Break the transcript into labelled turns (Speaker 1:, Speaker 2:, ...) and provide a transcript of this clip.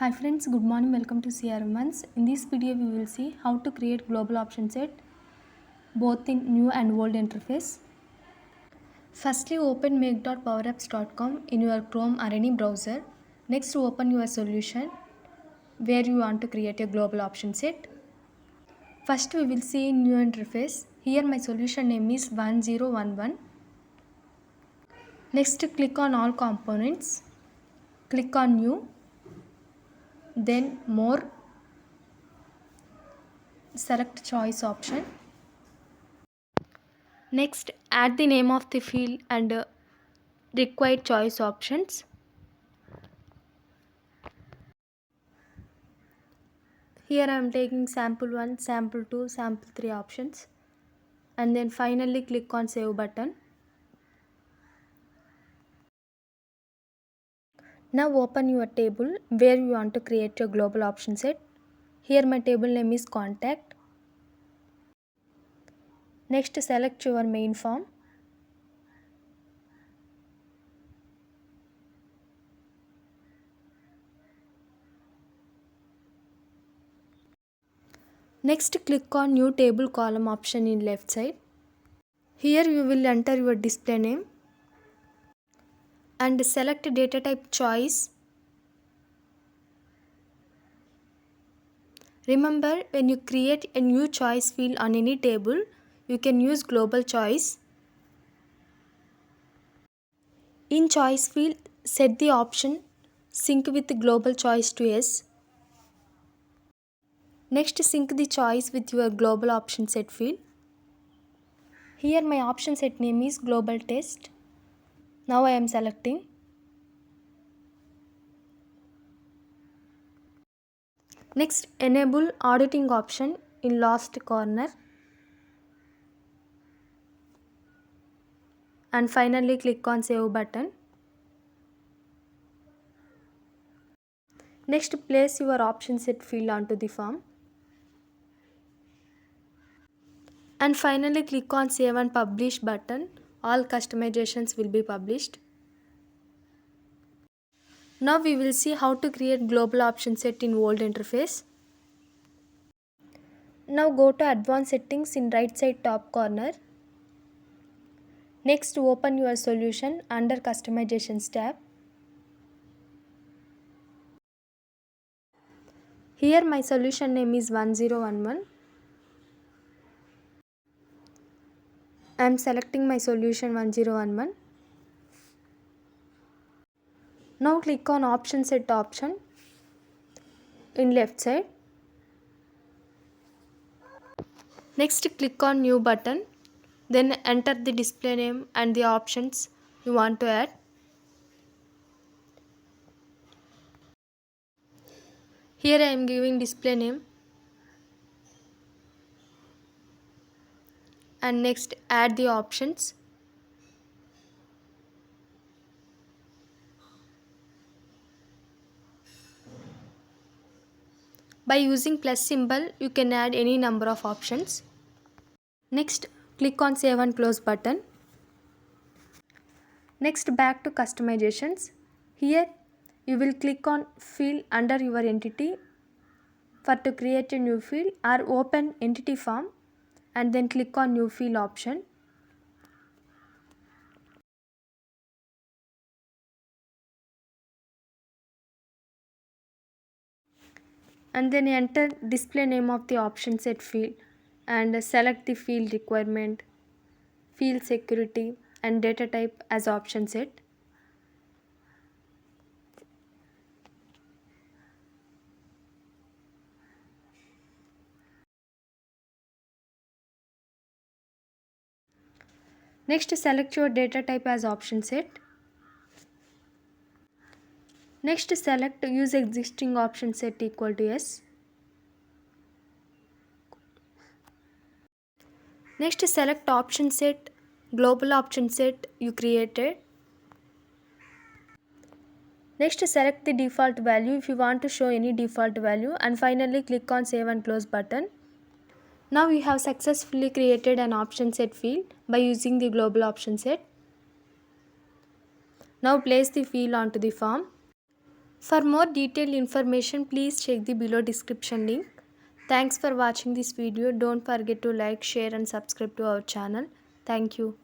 Speaker 1: Hi friends, good morning. Welcome to CRM Ones. In this video, we will see how to create global option set both in new and old interface. Firstly, open make.powerapps.com in your Chrome or any browser. Next, open your solution where you want to create a global option set. First, we will see new interface. Here, my solution name is 1011. Next, click on all components. Click on new. Then more. Select choice option. Next, add the name of the field and required choice options. Here I am taking sample 1, sample 2, sample 3 options, and then finally click on save button. Now open your table where you want to create your global option set. Here my table name is contact. Next, select your main form. Next, click on new table column option in left side. Here you will enter your display name and select data type choice. Remember, when you create a new choice field on any table, you can use global choice. In choice field, set the option sync with global choice to yes. Next, sync the choice with your global option set field. Here my option set name is global test. Now I am selecting. Next, enable auditing option in last corner. And finally click on save button. Next, place your option set field onto the form. And finally click on save and publish button. All customizations will be published. Now we will see how to create global option set in old interface. Now go to advanced settings in right side top corner. Next, open your solution under customizations tab. Here my solution name is 1011. I am selecting my solution 1011. Now click on option set option in left side. Next, click on new button. Then enter the display name and the options you want to add. Here I am giving display name. And next, add the options. By using plus symbol, you can add any number of options. Next, click on save and close button. Next, back to customizations. Here you will click on field under your entity for to create a new field or open entity form and then click on new field option. And then enter display name of the option set field and select the field requirement, field security and data type as option set. Next, select your data type as option set. Next, select use existing option set equal to yes. Next, select option set, global option set you created. Next, select the default value if you want to show any default value and finally click on save and close button. Now we have successfully created an option set field by using the global option set. Now place the field onto the form. For more detailed information, please check the below description link. Thanks for watching this video. Don't forget to like, share and subscribe to our channel. Thank you.